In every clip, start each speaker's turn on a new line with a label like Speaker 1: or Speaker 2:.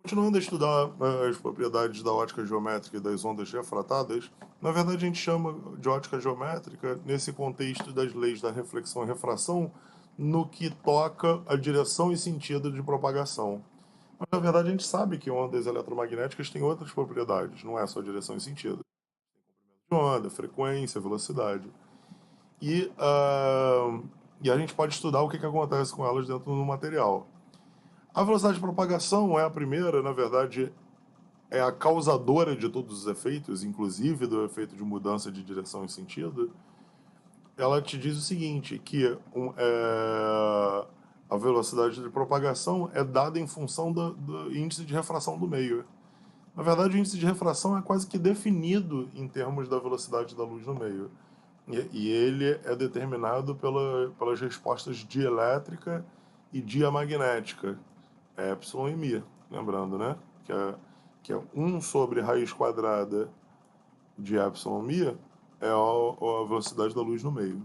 Speaker 1: Continuando a estudar as propriedades da ótica geométrica e das ondas refratadas, na verdade a gente chama de ótica geométrica nesse contexto das leis da reflexão e refração no que toca a direção e sentido de propagação. Mas na verdade a gente sabe que ondas eletromagnéticas têm outras propriedades, não é só direção e sentido. De onda, frequência, velocidade. E, e a gente pode estudar o que acontece com elas dentro do material. A velocidade de propagação é a primeira, na verdade, é a causadora de todos os efeitos, inclusive do efeito de mudança de direção e sentido. Ela te diz o seguinte, que a velocidade de propagação é dada em função do índice de refração do meio. Na verdade, o índice de refração é quase que definido em termos da velocidade da luz no meio. E ele é determinado pelas respostas dielétrica e diamagnética, epsilon e mi, lembrando, né? Que é 1 sobre raiz quadrada de epsilon mi é a velocidade da luz no meio.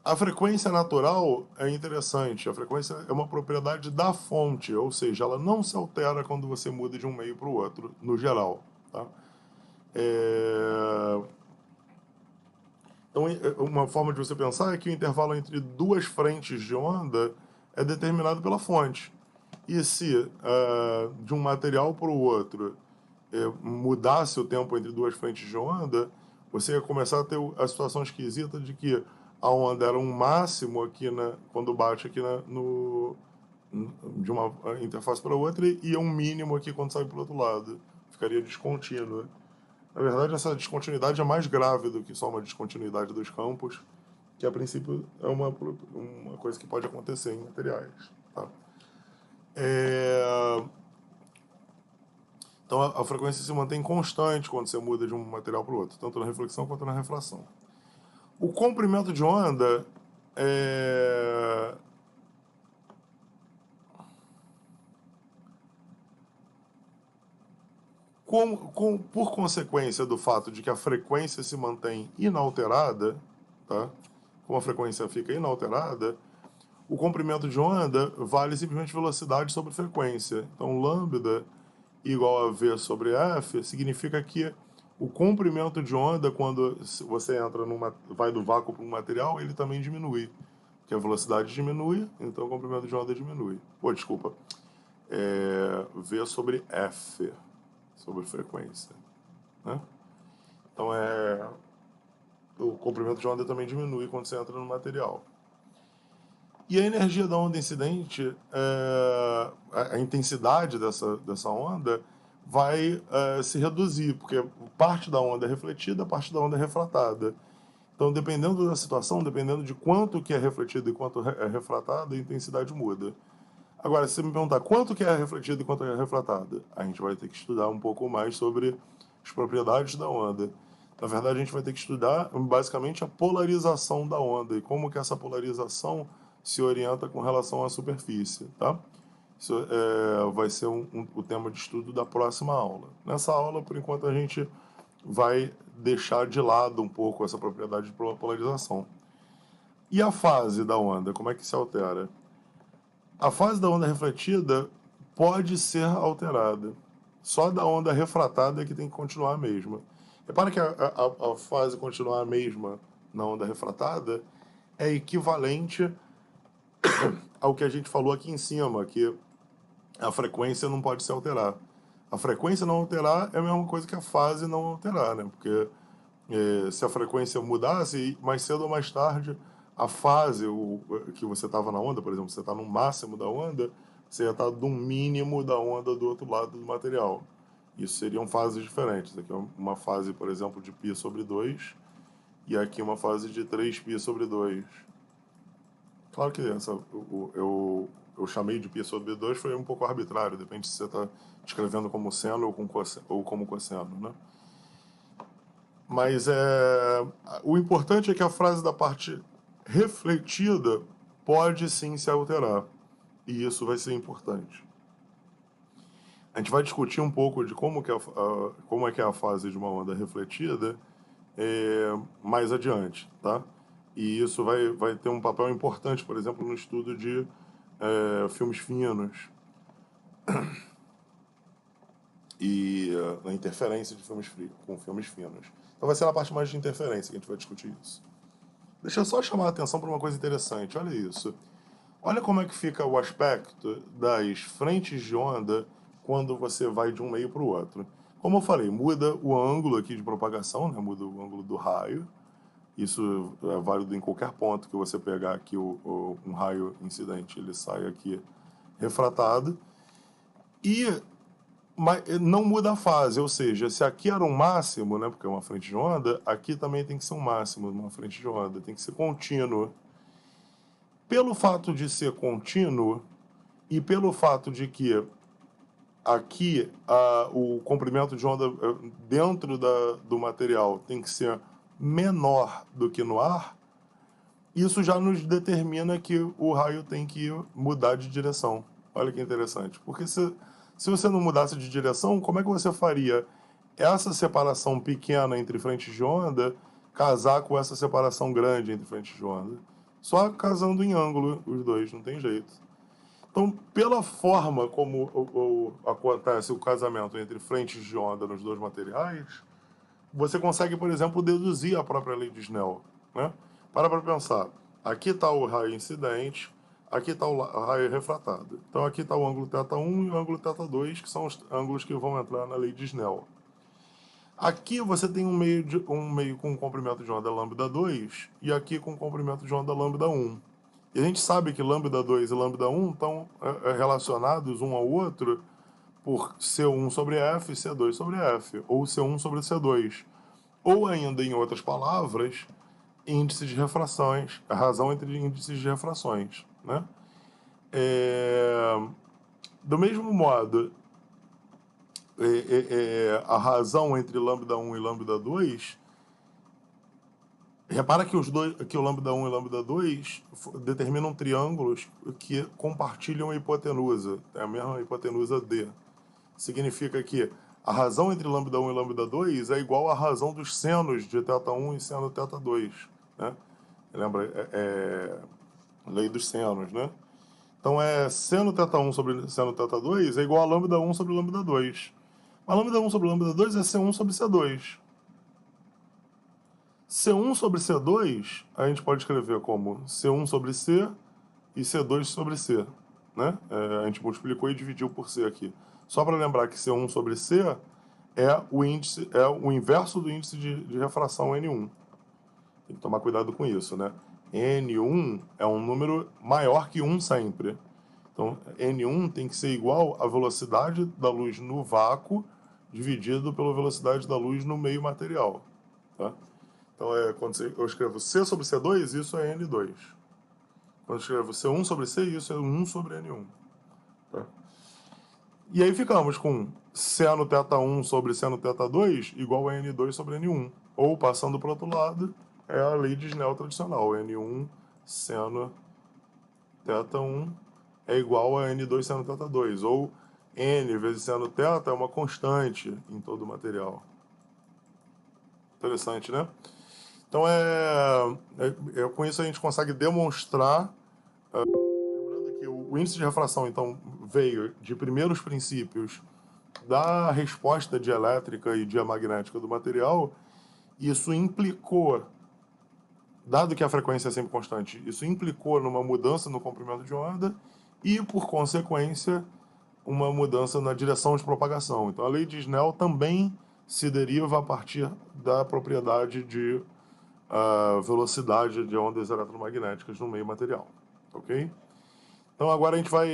Speaker 1: A frequência natural é interessante. A frequência é uma propriedade da fonte, ou seja, ela não se altera quando você muda de um meio para o outro, no geral. Tá? É... Então, uma forma de você pensar é que o intervalo entre duas frentes de onda é determinado pela fonte. E se de um material para o outro mudasse o tempo entre duas frentes de onda, você ia começar a ter a situação esquisita de que a onda era um máximo aqui quando bate aqui de uma interface para outra e um mínimo aqui quando sai para o outro lado. Ficaria descontínua. Na verdade, essa descontinuidade é mais grave do que só uma descontinuidade dos campos, que a princípio é uma coisa que pode acontecer em materiais. Tá? É... Então a frequência se mantém constante quando você muda de um material para o outro, tanto na reflexão quanto na refração. O comprimento de onda é... por consequência do fato de que a frequência se mantém inalterada, tá? Como a frequência fica inalterada, o comprimento de onda vale simplesmente velocidade sobre frequência. Então, lambda igual a V sobre F significa que o comprimento de onda, quando você vai do vácuo para um material, ele também diminui. Porque a velocidade diminui, então o comprimento de onda diminui. Pô, desculpa. V sobre F, sobre frequência. Né? Então, o comprimento de onda também diminui quando você entra no material. E a energia da onda incidente, a intensidade dessa onda vai se reduzir, porque parte da onda é refletida, parte da onda é refratada. Então, dependendo da situação, dependendo de quanto que é refletido e quanto é refratado, a intensidade muda. Agora, se você me perguntar quanto que é refletido e quanto é refratado, a gente vai ter que estudar um pouco mais sobre as propriedades da onda. Na verdade, a gente vai ter que estudar basicamente a polarização da onda e como que essa polarização se orienta com relação à superfície, tá? Isso vai ser o tema de estudo da próxima aula. Nessa aula, por enquanto, a gente vai deixar de lado um pouco essa propriedade de polarização. E a fase da onda, como é que se altera? A fase da onda refletida pode ser alterada. Só da onda refratada é que tem que continuar a mesma. Repara que a fase continuar a mesma na onda refratada é equivalente ao que a gente falou aqui em cima, que a frequência não pode se alterar. A frequência não alterar é a mesma coisa que a fase não alterar, né? Porque se a frequência mudasse, mais cedo ou mais tarde, a fase que você estava na onda, por exemplo, você está no máximo da onda, você ia estar no mínimo da onda do outro lado do material. Isso seriam fases diferentes. Aqui é uma fase, por exemplo, de π sobre 2, e aqui uma fase de 3π sobre 2. Claro que eu chamei de π sobre 2 foi um pouco arbitrário, depende se você está escrevendo como seno ou como cosseno, né? Mas o importante é que a frase da parte refletida pode sim se alterar. E isso vai ser importante. A gente vai discutir um pouco de como é que é a fase de uma onda refletida mais adiante, tá? E isso vai ter um papel importante, por exemplo, no estudo de filmes finos. e na interferência de filmes com filmes finos. Então vai ser na parte mais de interferência que a gente vai discutir isso. Deixa eu só chamar a atenção para uma coisa interessante. Olha isso. Olha como é que fica o aspecto das frentes de onda quando você vai de um meio para o outro. Como eu falei, muda o ângulo aqui de propagação, né? Muda o ângulo do raio. Isso é válido em qualquer ponto que você pegar aqui um raio incidente, ele sai aqui refratado. Mas não muda a fase, ou seja, se aqui era um máximo, né, porque é uma frente de onda, aqui também tem que ser um máximo numa frente de onda, tem que ser contínuo. Pelo fato de ser contínuo e pelo fato de que aqui o comprimento de onda dentro do material tem que ser menor do que no ar, isso já nos determina que o raio tem que mudar de direção. Olha que interessante. Porque se você não mudasse de direção, como é que você faria essa separação pequena entre frentes de onda casar com essa separação grande entre frentes de onda? Só casando em ângulo os dois, não tem jeito. Então, pela forma como acontece o casamento entre frentes de onda nos dois materiais, você consegue, por exemplo, deduzir a própria lei de Snell. Né? Para pensar. Aqui está o raio incidente, aqui está o raio refratado. Então aqui está o ângulo θ1 e o ângulo θ2, que são os ângulos que vão entrar na lei de Snell. Aqui você tem um meio com comprimento de onda λ2 e aqui com comprimento de onda λ1. E a gente sabe que λ2 e λ1 estão relacionados um ao outro por C1 sobre F e C2 sobre F, ou C1 sobre C2. Ou ainda, em outras palavras, índice de refrações, a razão entre índices de refrações. Né? Do mesmo modo, a razão entre λ1 e λ2, repara que, que o λ1 e λ2 determinam triângulos que compartilham a hipotenusa, é a mesma hipotenusa D. Significa que a razão entre λ1 e λ2 é igual à razão dos senos de θ1 e seno θ2. Né? Lembra? Lei dos senos, né? Então seno θ1 sobre seno θ2 é igual a λ1 sobre λ2. Mas λ1 sobre λ2 é C1 sobre C2. C1 sobre C2 a gente pode escrever como C1 sobre C e C2 sobre C. Né? A gente multiplicou e dividiu por C aqui. Só para lembrar que C1 sobre C é o inverso do índice de refração N1. Tem que tomar cuidado com isso, né? N1 é um número maior que 1 sempre. Então, N1 tem que ser igual à velocidade da luz no vácuo dividido pela velocidade da luz no meio material. Tá? Então, quando eu escrevo C sobre C2, isso é N2. Quando eu escrevo C1 sobre C, isso é 1 sobre N1. Tá? E aí ficamos com seno θ1 sobre seno θ2 igual a N2 sobre N1. Ou, passando para o outro lado, é a lei de Snell tradicional. N1 seno θ1 é igual a N2 seno θ2. Ou N vezes seno θ é uma constante em todo o material. Interessante, né? Então, com isso a gente consegue demonstrar... lembrando que o índice de refração, então, veio de primeiros princípios da resposta dielétrica e diamagnética do material. Isso implicou, dado que a frequência é sempre constante, isso implicou numa mudança no comprimento de onda e, por consequência, uma mudança na direção de propagação. Então, a lei de Snell também se deriva a partir da propriedade de velocidade de ondas eletromagnéticas no meio material. Ok? Então, agora a gente vai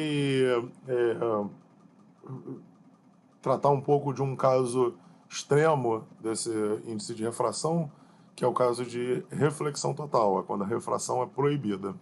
Speaker 1: tratar um pouco de um caso extremo desse índice de refração, que é o caso de reflexão total, é quando a refração é proibida.